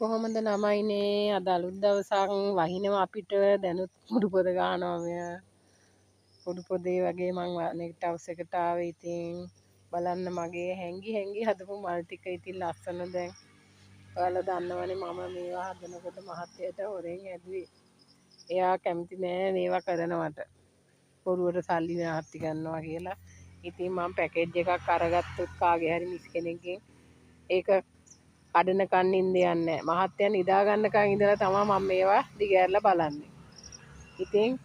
කොහොමද ළමයිනේ අද අලුත් දවසක් වහිනවා අපිට දැනුත් කුඩු පොද ගන්නවා මෙය කුඩු පොදේ වගේ මං නෙක්ට් හවුස් එකට ආවේ ඉතින් බලන්න මගේ හැංගි හදපු මල් ටික ඉතින් ලස්සන දැන් ඔයාලා දන්නවනේ මම මේවා හදනකොට මහත්තයට හොරෙන් ඇදුවේ එයා කැමති නෑ මේවා කරනවට පොරුවට සල්ලි නාස්ති කරනවා කියලා ඉතින් මම පැකේජ් එකක් අරගත්තොත් කාගේ හරි මිස් කෙනෙක්ගෙන් ඒක කඩනකන් ඉන්න යන්නේ නැහැ. මහත්තයා නිදා ගන්නකන් ඉඳලා තමයි මම මේවා දිගහැරලා බලන්නේ. ඉතින්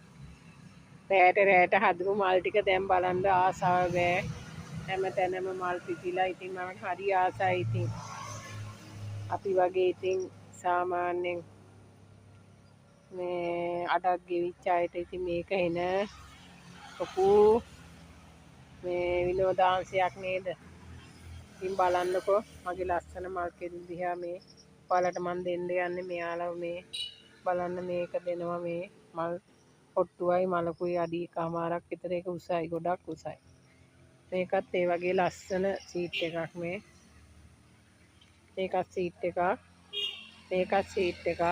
රැයට හදපු මල් ටික දැන් බලන්න ආසාව බෑ. හැම තැනම මල් පිපිලා ඉතින් මම හරි ආසයි ඉතින්. අපි වගේ ඉතින් සාමාන්‍යයෙන් මේ අඩක් ගෙවිච්ච අයට ඉතින් මේක එන ලොකු මේ විනෝදාංශයක් නේද? ඉතින් බලන්නකෝ මගේ ලස්සන මල් කෙඳි දිහා මේ ඔයාලට මන් දෙන්න යන්නේ මෙයාලා මේ බලන්න මේක දෙනවා මේ මල් පොට්ටුවයි මලකුයි අඩි එකමාරක් විතර ඒක උසයි ගොඩක් උසයි මේකත් ඒ වගේ ලස්සන සීට් එකක් මේකත් සීට් එකක් මේකත් සීට් එකක්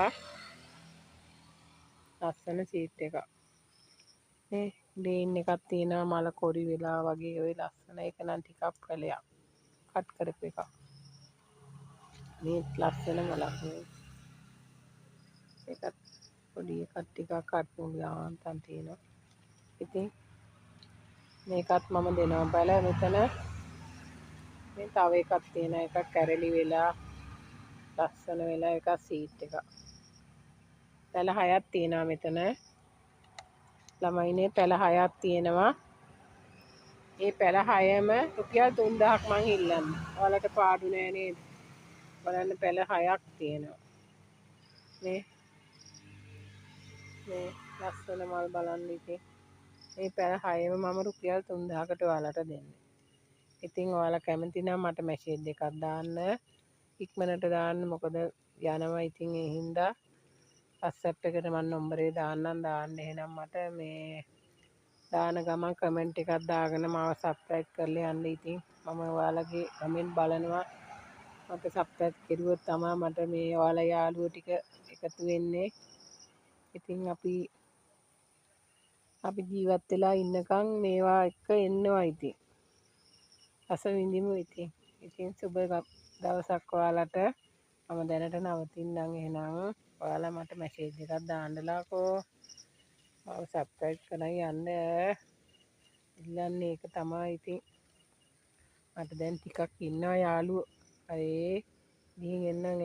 ලස්සන සීට් එකක් මේ ග්‍රීන් එකක් තියෙනවා මල කොරි වෙලා වගේ ඔය ලස්සන එක නම් ටිකක් පැලයක් කට් කරපු එකක් මේ ලස්සන මලක් ඒකත් පොඩි එකක් ටිකක් කට් මුළු යාන්තම් තියෙනවා ඉතින් මේකත් මම දෙනවා බල මෙතන මේ තව එකක් තියෙන එකක් කැරලි වෙලා ලස්සන වෙලා එකක් සීට් එකක් පැල 6ක් තියෙනවා මෙතන ළමයිනේ පැල 6ක් තියෙනවා මේ පැල 6ම රුපියල් 3000ක් මං ඉල්ලන්නේ ඔයාලට පාඩු නෑ නේද බලන්න පැල 6ක් තියෙනවා මේ ලස්සන මල් බලන්න ඉතින් මේ පැල 6ම මම රුපියල් 3000කට ඔයාලට දෙන්නේ ඉතින් ඔයාලා කැමති නම් මට මැසේජ් එකක් දාන්න ඉක්මනට දාන්න මොකද යනවා ඉතින් ඒ හින්දා WhatsApp එකට මම නම්බරේ දාන්නම් දාන්න එහෙනම් මට මේ දාන ගමන් කමෙන්ට් එකක් දාගෙන මාව සබ්ස්ක්‍රයිබ් කරලා යන්න ඉතින් මම ඔයාලගේ කමෙන්ට් බලනවා මට සබ්ස්ක්‍රයිබ් කරුවොත් තමයි මට මේ ඔයාලා යාළුවෝ ටික එකතු වෙන්නේ ඉතින් අපි ජීවත් වෙලා ඉන්නකම් මේවා එක්ක එන්නවා ඉතින් රස විඳිමු ඉතින් සුබ දවසක් ඔයාලට මම දැනට නවතින්නම් එහෙනම් ඔයාලා මට මැසේජ් එකක් දාන්නලාකෝ මම සබ්ස්ක්‍රයිබ් කරන් යන්න ඉල්ලන්නේ ඒක තමයි ඉතින් මට දැන් ටිකක් ඉන්නවා යාළුවෝ අය ගිහින් එන්නම්